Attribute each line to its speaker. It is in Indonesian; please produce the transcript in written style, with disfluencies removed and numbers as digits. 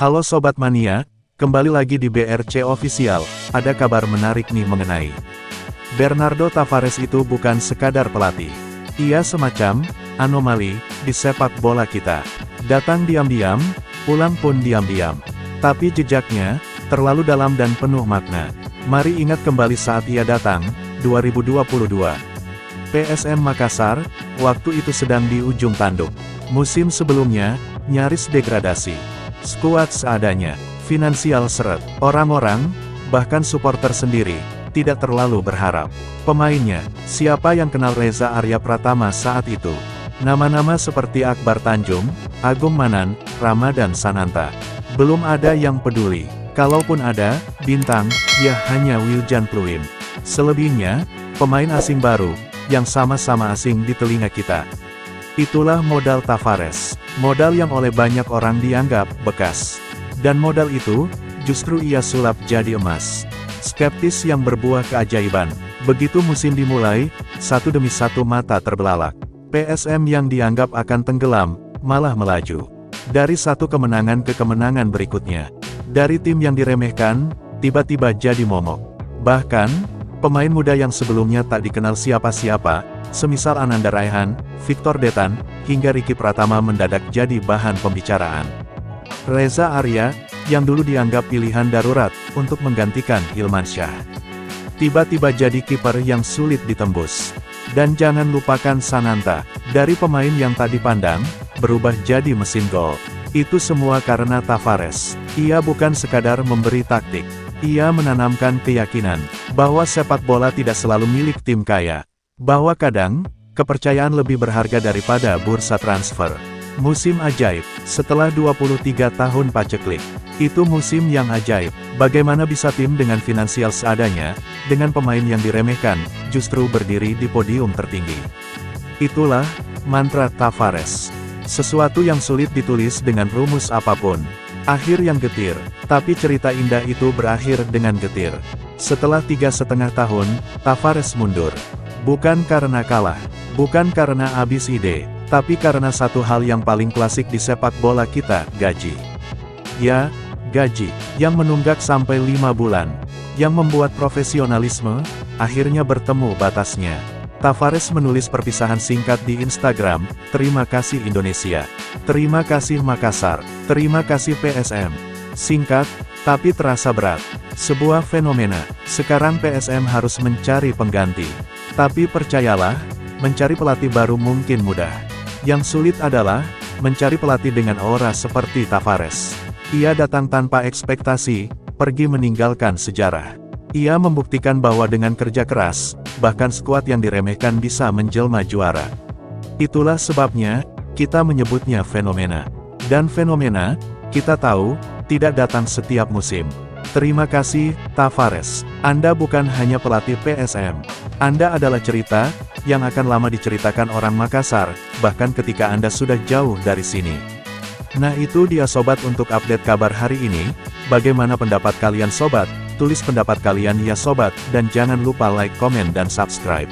Speaker 1: Halo Sobat Mania, kembali lagi di BRC Official. Ada kabar menarik nih mengenai Bernardo Tavares. Itu bukan sekadar pelatih. Ia semacam anomali di sepak bola kita. Datang diam-diam, pulang pun diam-diam. Tapi jejaknya terlalu dalam dan penuh makna. Mari ingat kembali saat ia datang, 2022. PSM Makassar, waktu itu sedang di ujung tanduk. Musim sebelumnya, nyaris degradasi. Skuad seadanya, finansial seret, orang-orang, bahkan supporter sendiri, tidak terlalu berharap. Pemainnya, siapa yang kenal Reza Arya Pratama saat itu? Nama-nama seperti Akbar Tanjung, Agung Manan, Ramadan Sananta. Belum ada yang peduli. Kalaupun ada, bintang, ya hanya Wiljan Pluim. Selebihnya, pemain asing baru, yang sama-sama asing di telinga kita. Itulah modal Tavares, modal yang oleh banyak orang dianggap bekas. Dan modal itu, justru ia sulap jadi emas. Skeptis yang berbuah keajaiban. Begitu musim dimulai, satu demi satu mata terbelalak. PSM yang dianggap akan tenggelam, malah melaju. Dari satu kemenangan ke kemenangan berikutnya. Dari tim yang diremehkan, tiba-tiba jadi momok. Bahkan, pemain muda yang sebelumnya tak dikenal siapa-siapa, semisal Ananda Raihan, Victor Detan, hingga Ricky Pratama mendadak jadi bahan pembicaraan. Reza Arya, yang dulu dianggap pilihan darurat, untuk menggantikan Hilmansyah. Tiba-tiba jadi kiper yang sulit ditembus. Dan jangan lupakan Sananta, dari pemain yang tak dipandang, berubah jadi mesin gol. Itu semua karena Tavares. Ia bukan sekadar memberi taktik. Ia menanamkan keyakinan, bahwa sepak bola tidak selalu milik tim kaya. Bahwa kadang, kepercayaan lebih berharga daripada bursa transfer. Musim ajaib, setelah 23 tahun paceklik. Itu musim yang ajaib. Bagaimana bisa tim dengan finansial seadanya, dengan pemain yang diremehkan, justru berdiri di podium tertinggi. Itulah, mantra Tavares. Sesuatu yang sulit ditulis dengan rumus apapun. Akhir yang getir, tapi cerita indah itu berakhir dengan getir. Setelah 3,5 tahun, Tavares mundur. Bukan karena kalah, bukan karena habis ide, tapi karena satu hal yang paling klasik di sepak bola kita, gaji. Ya, gaji, yang menunggak sampai 5 bulan, yang membuat profesionalisme, akhirnya bertemu batasnya. Tavares menulis perpisahan singkat di Instagram, "Terima kasih Indonesia. Terima kasih Makassar. Terima kasih PSM." Singkat, tapi terasa berat. Sebuah fenomena. Sekarang PSM harus mencari pengganti. Tapi percayalah, mencari pelatih baru mungkin mudah. Yang sulit adalah, mencari pelatih dengan aura seperti Tavares. Ia datang tanpa ekspektasi, pergi meninggalkan sejarah. Ia membuktikan bahwa dengan kerja keras, bahkan skuad yang diremehkan bisa menjelma juara. Itulah sebabnya, kita menyebutnya fenomena. Dan fenomena, kita tahu, tidak datang setiap musim. Terima kasih, Tavares. Anda bukan hanya pelatih PSM. Anda adalah cerita, yang akan lama diceritakan orang Makassar, bahkan ketika Anda sudah jauh dari sini. Nah itu dia sobat untuk update kabar hari ini. Bagaimana pendapat kalian sobat? Tulis pendapat kalian ya sobat, dan jangan lupa like, komen dan subscribe.